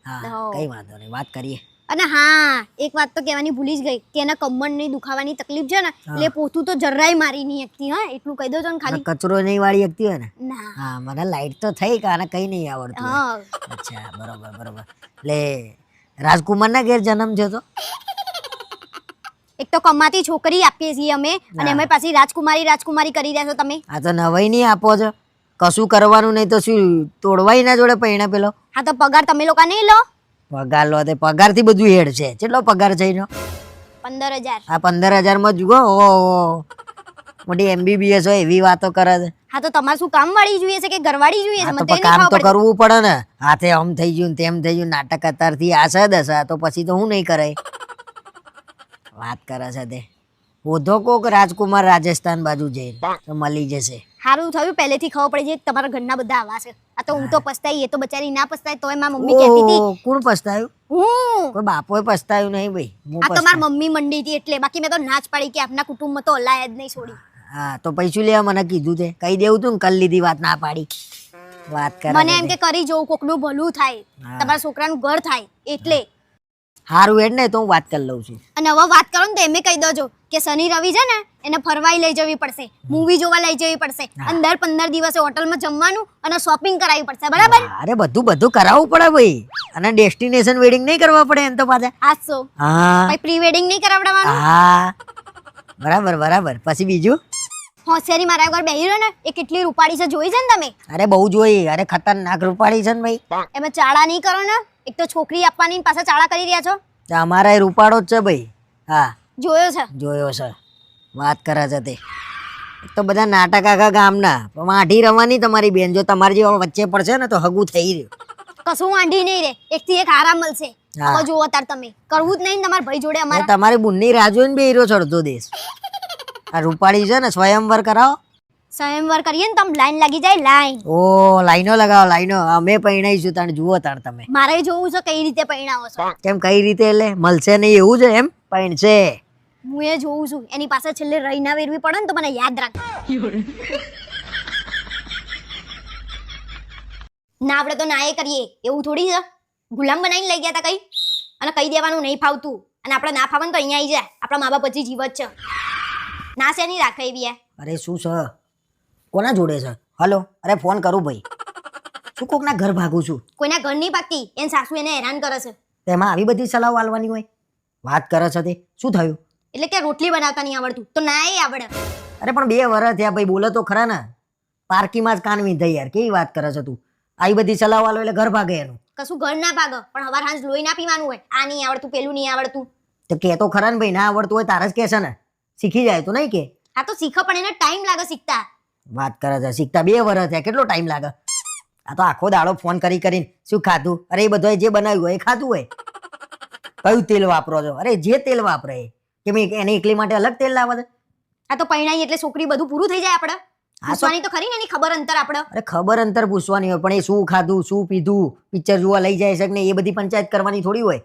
હા હો. કઈ વાંધો નહીં વાત કરીએ. અને હા એક વાત તો કહેવાની ભૂલી જ ગઈ કે એના કમરની દુખાવાની તકલીફ છે ને એટલે પોતું તો જરાય મારી નહીં શકતી. હા એટલું કહી દો છો ને ખાલી. કચરો નહીં વાળી શકતી હોય ને. ના. હા મને લાઈટ તો થઈ કે આને કઈ નહીં આવડતું હોય. હા અચ્છા બરોબર એટલે રાજકુમારના ઘેર જન્મ છે તો એક તો કમાતી છોકરી આપીએ છીએ અમે અને અમે પાછી રાજકુમારી કરી રહ્યા છો તમે. આ તો નવાઈ નહીં આપો છો. કશું કરવાનું નહીં તો શું તોડવાય ના જોડે પૈણા પેલો. હા તો પગાર તમે લોકો નહીં લો. પગાર લો તે પગાર થી બધું હેડ છે. કેટલો પગાર છે એનો? 15,000. આ 15,000 માં જુઓ ઓહો મોટી MBBS હોય એવી વાતો કરે છે. હા તો તમારે શું કામ વાળી જોઈએ છે કે ઘરવાળી જોઈએ છે? આ મને તો તો પણ કામ તો કરવું પડે ને. હાથે આમ થઈ ગયું ને તેમ થઈ ગયું નાટક અત્યારથી આ છે દશા તો પછી તો હું નહીં કરાય. વાત કરે છે તે ઓધો કોક રાજકુમાર રાજસ્થાન બાજુ જઈને તો મળી જશે. સારું થયું પહેલેથી ખબર પડી જાય કે તમારા ઘરના બધા આવા છે. આ તો હું તો પસ્તાઈ, એ તો બચારી ના પસ્તાય તોય મારી મમ્મી કહેતી હતી. ઓહો, કોણ પસ્તાયું? હું કોઈ બાપોએ પસ્તાયું નહીં ભાઈ. હું આ તો પસ્તાયું. મારી મમ્મી મંડી હતી એટલે, બાકી મેં તો ના જ પાડી કે આપના કુટુંબમાં તો હલાય જ નહીં છોડી. હા તો પૈસું લેવા મને કીધું તે કહી દેવું તું ને કલ લીધી વાત ના પાડી. વાત કરે મને એમ કે કરી જોઉં કોકનું ભલું થાય, હા. તમારા છોકરાનું ઘર થાય એટલે. હારું હેડ ને તો હું વાત કરી લઉં છું. અને હવે વાત કરો ને તો એમે કહી દેજો કે શનિ રવિ છે ને એને ફરવાઈ લઈ જવી પડશે, મૂવી જોવા લઈ જવી પડશે, અને દર 15 દિવસે હોટલમાં જમવાનું અને શોપિંગ કરાવવી પડશે, બરાબર? અરે બધું કરાવવું પડે ભાઈ. અને ડેસ્ટિનેશન વેડિંગ નહીં કરવા પડે એમ તો પાછા. હાસો હા ભાઈ પ્રી વેડિંગ નહીં કરાવડાવવાનું. હા બરાબર પછી બીજું. હોશિયારી મારા ઘર બેહી રહ્યો ને એ કેટલી રૂપાળી છે જોઈ છે ને તમે? અરે બહુ જોઈ. અરે ખતરનાક રૂપાળી છે ને ભાઈ. એમાં ચાળા નહીં કરો ને, એક તો છોકરી આપવાની ને પાછા ચાળા કરી રહ્યા છો. તો અમારા એ રૂપાળો જ છે ભાઈ. હા જોયો છે. જોયો છે. વાત કરે છે તે. એક તો બધા નાટક આખા ગામના પણ માઠી રવાની તમારી બેન. જો તમારી જેવા વચ્ચે પડશે ને તો હગું થઈ રહ્યું. કશું વાંઢી નહીં રે, એક થી એક આરામ મળશે. હા. હવે જુઓ તાર તમે કરવું જ નહીં ને તમારા ભાઈ જોડે એ અમારા. તમારી બુનની રાહ જોઈને બે હીરો ચડતો દેશ. આ રૂપાળી છે ને સ્વયંવર કરાવો. સ્વયંવર કરીએ ને તો આમ લાઈન લાગી જાય, લાઈન. ઓ લાઈનો લગાવો લાઈનો. અમે પૈણાઈશું તાણ જુઓ તાણ તમે. મારે જોવું છે કઈ રીતે પરણાવો છો. કેમ કઈ રીતે એટલે મળશે નહીં એવું છે એમ? પૈણશે. હું એ જોઉં છું, એની પાસે છેલ્લે રહી ના વેરવી પડે ને તો મને યાદ રાખ. ના આપણે તો ના એ કરીએ એવું થોડી છે. ગુલામ બનાવીને લઈ ગયા તા કઈ, અને કહી દેવાનું નહીં ફાવતું, અને આપણે ના ફાવે ને તો અહીંયા આવી જાય. આપણા મા બાપ પછી જીવત છે. ના છે નહીં રાખે એવી. અરે શું છે? કોના જોડે છે? હલો અરે ફોન કરું ભાઈ. શું કોકના ઘર ભાગું છું? કોઈના ઘર નહીં ભાગતી, એની સાસુ એને હેરાન કરે છે. તેમાં આવી બધી સલાહ આલવાની હોય? વાત કરે છે તે શું થયું? એટલે કે રોટલી બનાવતા નહીં આવડતું તો ના એ આવડે. અરે પણ 2 વર્ષ થયા ભાઈ. બોલો તો ખરા ને. પાર્કીમાં જ કાન વીંધાઈ યાર. કેવી વાત કરે છે તું? આવી બધી સલાહ આલો એટલે ઘર ભાગે એનું. કશું ઘર ના ભાગે પણ હવાર હાંજ લોહી ના પીવાનું હોય. આ નહીં આવડતું, પેલું નહીં આવડતું. તો કે તો ખરા ને ભાઈ. ના આવડતું હોય તારે જ કે છે ને. શીખી જાય તો નહીં કે. આ તો શીખો પણ એને ટાઈમ લાગે શીખતા. વાત કરે છે શીખતા 2 વર્ષ થયા. કેટલો ટાઈમ લાગે? આ તો આખો દાડો ફોન કરીને શું ખાધું? અરે એ બધું જે બનાવ્યું હોય એ ખાધું હોય. કયું તેલ વાપરો છો? અરે જે તેલ વાપરે કે મેં એને એકલી માટે અલગ તેલ લાવે છે? આ તો પરણાઈ એટલે છોકરી બધું પૂરું થઈ જાય. આપણે પૂછવાની તો ખરી ને એની ખબર અંતર આપણે. અરે ખબર અંતર પૂછવાની હોય પણ એ શું ખાધું શું પીધું પિક્ચર જોવા લઈ જાય છે કે નહીં એ બધી પંચાયત કરવાની થોડી હોય.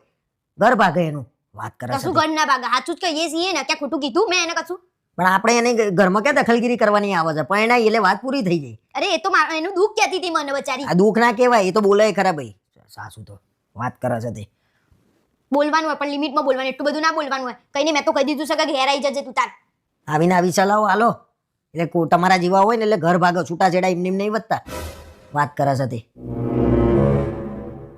ઘર ભાગે એનું. વાત કરે કશું છે ઘર ના ભાગે. સાચું જ કહીએ છીએ ને, ક્યાં ખોટું કીધું મેં એને કશું? પણ આપણે એને ઘરમાં ક્યાં દખલગીરી કરવાની આવે છે? પરણાઈ એટલે વાત પૂરી થઈ જાય. અરે એ તો એનું દુઃખ કહેતી હતી મને બચારી. આ દુઃખ ના કહેવાય. એ તો બોલાય ખરા ભાઈ. સાસુ તો વાત કરે છે તે. બોલવાનું હોય પણ લિમિટમાં બોલવાનું, એટલું બધું ના બોલવાનું હોય. કઈ નહીં મેં તો કહી દીધું છે કે ઘેર આવી જજે તું તાર. આવીને આવી ચલાવો હાલો. એટલે તમારા જેવા હોય ને એટલે ઘર ભાગો છૂટાછેડા એમને એમ નહીં વધતા. વાત કરે છે તે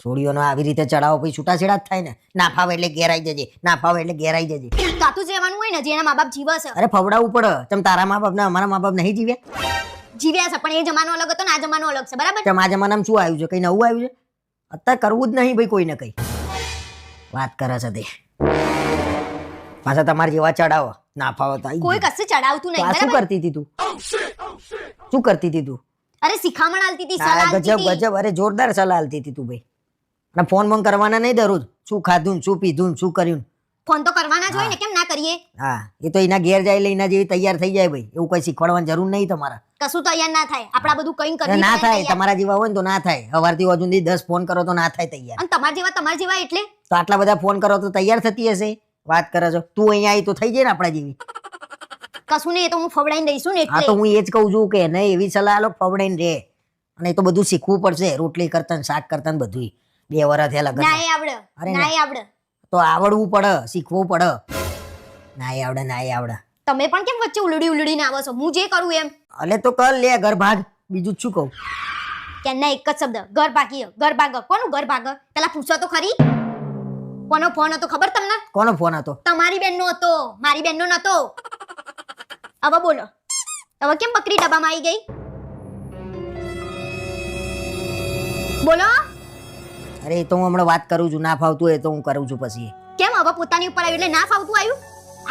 છોડીઓનો આવી રીતે ચડાવો પછી છૂટાછેડા જ થાય ને. ના ફાવે એટલે ઘેરાઈ જજે, ના ફાવે એટલે ઘેરાઈ જજે. કાતું જવાનું હોય ને જેના મા બાપ જીવે છે અરે ફવડાવવું પડે. તમે તારા મા બાપ ને અમારા મા બાપ નહીં જીવ્યા? જીવ્યા છે પણ એ જમાનો અલગ હતો ને આ જમાનો અલગ છે બરાબર. તમે આ જમાનામાં શું આવ્યું છે? કઈ નવું આવ્યું છે? અત્યારે કરવું જ નહીં ભાઈ કોઈને કઈ. વાત કરે છે તે પાછા તમારા જેવા ચડાવો. ના ફાવે તો કોઈ કશે ચડાવતું નહીં શું બરાબર. કરતી હતી તું? શું કરતી હતી તું? અરે શિખામણ આલતી હતી સલાહ આલતી ગજબ હતી. ગજબ. અરે જોરદાર સલાહ આલતી હતી તું ભાઈ. અને ફોન બોન કરવાના નહીં દરરોજ. શું ખાધું ને શું પીધું ને શું કર્યું. ફોન તો કરવાના જ હોય ને કેમ ના કરીએ. હા એ તો એના ઘેર જાય એટલે એના જેવી તૈયાર થઈ જાય ભાઈ. એવું કઈ શીખવાડવાની જરૂર નહીં તમારા. કશું તૈયાર ના થાય આપડા બધું કઈ અરે કરવી ના પડે થાય. તૈયાર. તમારા જેવા હોય ને તો ના થાય. સવારથી હજુ સુધી 10 ફોન કરો તો ના થાય તૈયાર. અને તમારા જેવા એટલે તો આટલા બધા ફોન કરો તો તૈયાર થતી હશે. વાત કરે છો તું અહીંયા આવી તો થઈ જાય ને આપણા જેવી. કશું નહીં એ તો હું ફવડાઈને દઈશું ને હા તો એટલે હું એ જ કહું છું કે નહીં એવી સલાહ આલો ફવડાઈને રે. અને એ તો બધું શીખવું પડશે. રોટલી કરતા ને શાક કરતા ને બધું 2 વર્ષ થયા લગન. ના આવડે અરે ના આવડે. તો આવડવું પડે, શીખવું પડે. ના આવડે ના આવડે. તમે પણ કેમ વચ્ચે ઉલડીને આવો છો? હું જે કરું એમ અલે તો કર લે ઘર ભાગ. બીજું જ શું કહું? કે ના એક જ શબ્દ ઘર ભાગીએ ઘર ભાગ. કોનું ઘર ભાગ પેલા પૂછો તો ખરી. કોનો ફોન હતો ખબર તમને? કોનો ફોન હતો? તમારી બેનનો હતો મારી બેનનો નતો. હવે બોલો હવે કેમ બકરી ડબ્બામાં આવી ગઈ? બોલો. અરે એ તો હું હમણાં વાત કરું છું. ના ફાવતું હોય તો હું કરું છું પછી. કેમ હવે પોતાની ઉપર આવ્યું એટલે ના ફાવતું આવ્યું?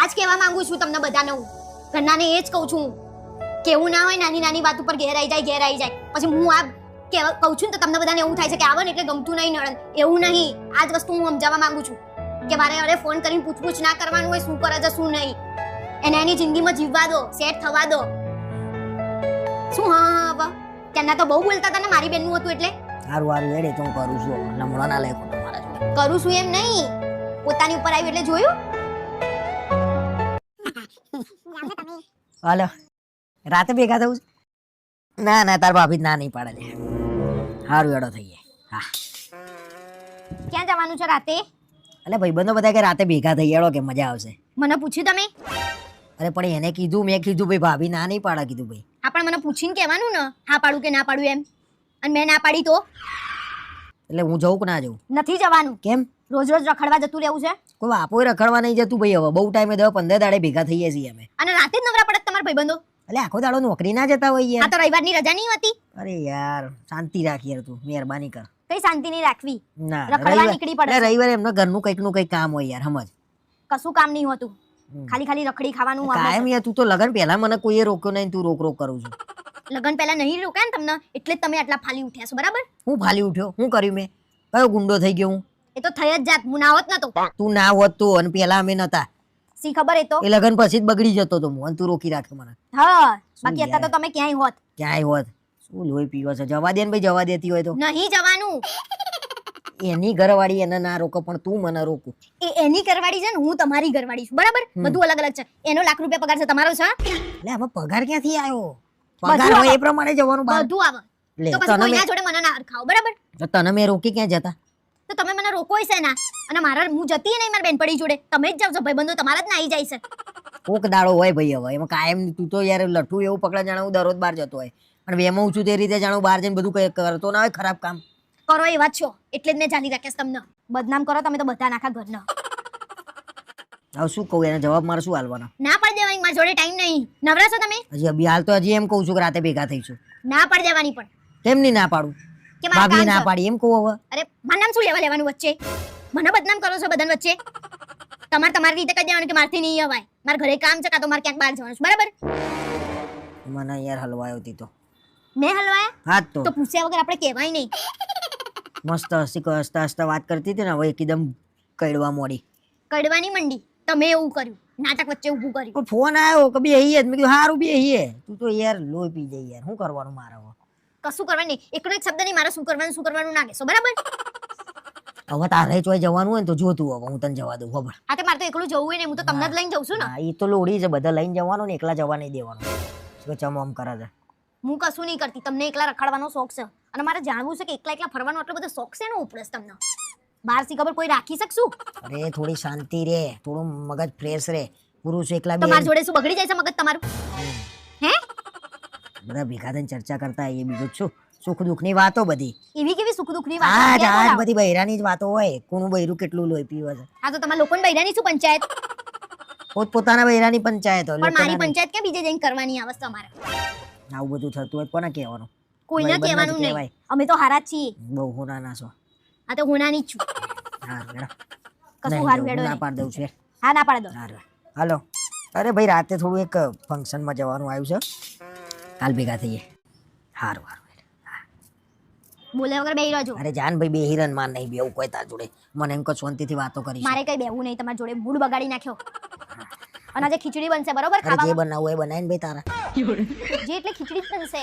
આજ કહેવા માંગુ છું તમને બધાને હું ઘરનાને એ જ કહું છું કેવું ના હોય નાની નાની વાત ઉપર ઘેરાઈ જાય પછી હું આ કહું છું ને તો તમને બધાને એવું થાય છે કે આવે ને એટલે ગમતું નહીં નણંદ. એવું નહીં. આ જ વસ્તુ હું સમજાવવા માંગુ છું કે મારે અરે ફોન કરીને પૂછપૂછ ના કરવાનું હોય શું કરે છે શું નહીં. એને એની જિંદગીમાં જીવવા દો, સેટ થવા દો. શું હા હવે ત્યાંના તો બહુ બોલતા હતા ને મારી બેનનું હતું એટલે. સારું સારું હેડે તો હું કરું છું. લમણો ના લે ખોટો મારા જોડે. કરું છું એમ નહીં પોતાની ઉપર આવ્યું એટલે જોયું. હાલો રાતે ભેગા થવું છે? ના ના તાર ભાભી જ ના નહીં પાડે લે. સારું હેડો થઈ જાય. હા ક્યાં જવાનું છે રાતે? એટલે ભાઈબંધો બધા કે રાતે ભેગા થઈ હેડો કે મજા આવશે. મને પૂછ્યું તમે? અરે પણ એને કીધું મેં કીધું ભાઈ ભાભી ના નહીં પાડે કીધું ભાઈ. આપણે મને પૂછીને કહેવાનું ને હા પાડું કે ના પાડું એમ. અને મેં ના પાડી તો એટલે હું જવું કે ના જવું? નથી જવાનું. કેમ? રોજ રોજ રખડવા જતું રહેવું છે? કોઈ બાપોય રખડવા નહીં જતું ભાઈ. હવે બહુ ટાઈમે 10-15 દાડે ભેગા થઈએ છીએ અમે. અને રાતે જ નવરા પડે તમારા ભાઈબંધો? એટલે આખો દાડો નોકરી ના જતા હોય આ યાર. તો રવિવારની રજા નહીં હતી? અરે યાર શાંતિ રાખ યાર તું મહેરબાની કર. કઈ શાંતિ નહીં રાખવી. ના રખડવા નીકળી પડે. રવિવારે એમના ઘરનું કંઈક નું કંઈક કામ હોય યાર સમજ. કશું કામ નહીં હોતું. ખાલી ખાલી રખડી ખાવાનું આવે કાયમ યાર તું તો લગન પહેલા મને કોઈએ રોક્યો નહીં. તું રોક કરું છું. છે. લગન પહેલા નહીં રોકાય ને તમને એટલે જ તમે આટલા ફાલી ઉઠ્યા છો બરાબર. હું ફાલી ઉઠ્યો? હું કર્યું મેં? કયો ગુંડો થઈ ગયો હું? એ તો થઈ જ જાત. હું ના હોત નતો. તું ના હોત તું અને પેલા અમે નતા. સી ખબર એ તો. એ લગન પછી જ બગડી જતો તો હું અને તું રોકી રાખ્યો મને. હા શું બાકી અત્યારે તો તમે ક્યાંય હોત. ક્યાંય હોત. શું લોહી પીવો છે? જવા દે ને ભાઈ. જવા દેતી હોય તો. નહીં જવાનું. એની ઘરવાળી એને ના રોકો પણ તું મને રોકું. એની ઘરવાળી છે ને હું તમારી ઘરવાળી છું બરાબર. બધું અલગ અલગ છે. એનો લાખ રૂપિયા પગાર છે તમારો છે એટલે આમાં પગાર ક્યાંથી આવ્યો? બધું પગાર હોય આવે. એ પ્રમાણે જવાનું બહાર. બધું આવે. લે તો પછી તને કોઈના મેં જોડે મને ના ખાઓ બરાબર. તો તને મેં રોકી ક્યાં જતા? તો તમે મને રોકો છે ના. અને મારા હું જતી નહીં મારી બેનપડી જોડે. તમે જ જાવ છો ભાઈબંધો તમારા જ ના આવી જાય છે. કોક દાડો હોય ભાઈ. હવે એમાં કાયમ તું તો યાર લઠ્ઠું એવું પકડા જાણે હું દરરોજ બહાર જતો હોય અને વેમાં છું તે રીતે જાણું બહાર જઈને બધું કરતો ના હોય ખરાબ કામ. કરો એવા જ છો એટલે જ મેં જાણી રાખ્યા છે તમને. બદનામ કરો તમે તો બધા નાખા ઘરના. હવે શું કહું એને જવાબ મારે શું હાલવાનો? ના પાડી દેવાની. મારી જોડે ટાઈમ નહીં. નવરા છો તમે? હજી અભી હાલ તો હજી એમ કહું છું કે રાતે ભેગા થઈશું. ના પાડી દેવાની પણ. કેમ નહીં ના પાડું? કે મારે ભાભી કામ ના છે. પાડી એમ કહું હવે? અરે મારું નામ શું લેવાનું વચ્ચે? મને બદનામ કરો છો બધાને વચ્ચે. તમારે તમારી રીતે કહી દેવાનું કે મારથી નહીં અવાય. મારે ઘરે કામ છે કાં તો મારે ક્યાંક બહાર જવાનું છે બરાબર. મને યાર હલવાયો હતી તો. મેં હલવાયા? હા જ તો તો પૂછ્યા વગર આપણે કહેવાય નહીં. મસ્ત હસતા હસતા વાત કરતી હતી ને હવે એકદમ કડવા મોડી. કડવાની મંડી. તમે એવું કર્યું. નાટક વચ્ચે ઊભું કર્યું. પણ ફોન આવ્યો કે બે હઈએ મેં કીધું હારું બે હઈએ. તું તો યાર લોહી પી જાય યાર. શું કરવાનું મારે હવે? કશું કરવાનું નહીં. એકનો એક શબ્દ નહીં મારે શું કરવાનું ના કહેશો બરાબર. હવે તારે ચોય જવાનું હોય ને તો જોતું હવે હું તને જવા દઉં ખબર. હા તો મારે તો એકલું જવું હોય ને હું તો તમને જ લઈને જઉં છું ને. હા એ તો લોડી છે. બધા લઈને જવાનું ને એકલા જવા નહીં દેવાનું. શું ચમ આમ કરે છે? હું કશું નહીં કરતી. તમને એકલા રખડવાનો શોખ છે અને મારે જાણવું છે કે એકલા એકલા ફરવાનો આટલો બધો શોખ છે ને ઉપડે તમને. બહાર થી ખબર કોઈ રાખી શકશું? અરે થોડી શાંતિ રે. થોડું મગજ ફ્રેશ રે. પુરુષ એકલા તો બે મારી જોડે શું બગડી જાય છે મગજ તમારું? હે બધા ભેગા થઈને ચર્ચા કરતા એ બીજું જ શું સુખ દુઃખની વાતો બધી એવી કેવી સુખ દુઃખની આ વાત જ આ જ બધી બૈરાની જ વાતો હોય કોનું બૈરું કેટલું લોહી પીવે છે આ તો તમારા લોકોની બૈરાની શું પંચાયત પોતપોતાના બૈરાની પંચાયત હોય પણ મારી લોકોના નહીં. પંચાયત કે બીજે જઈને કરવાની આવે છે તમારે આવું બધું થતું હોય કોને કહેવાનું કોઈને ભાઈબંધને જ કહેવાનું નહીં કહેવાય. અમે તો હારા જ છીએ બહુ હોનાના છો આ તો હું નાની જ છું હારું હેડો. કશું નહીં હારું જવું, હેડો ના નહીં. પાડ દઉં છું હેડ. હા ના પાડ દો હારું. હાલો અરે ભાઈ રાતે થોડું એક ફંક્શનમાં જવાનું આવ્યું છે કાલ ભેગા થઈએ હારું હારું હેડ. બોલે વગર બેહી રહેજો અરે જાન ભાઈ બે હિરન માર નહીં બેવું કોઈ તાર જોડે મને એમ કહો શાંતિથી વાતો કરીશ મારે કઈ બેહવું નહીં તમારા જોડે મૂડ બગાડી નાખ્યો અને આજે ખીચડી બનશે બરોબર અરે જે ખાવામાં બનાવવું એ બનાવીને ભાઈ તારા જે એટલે ખીચડી જ બનશે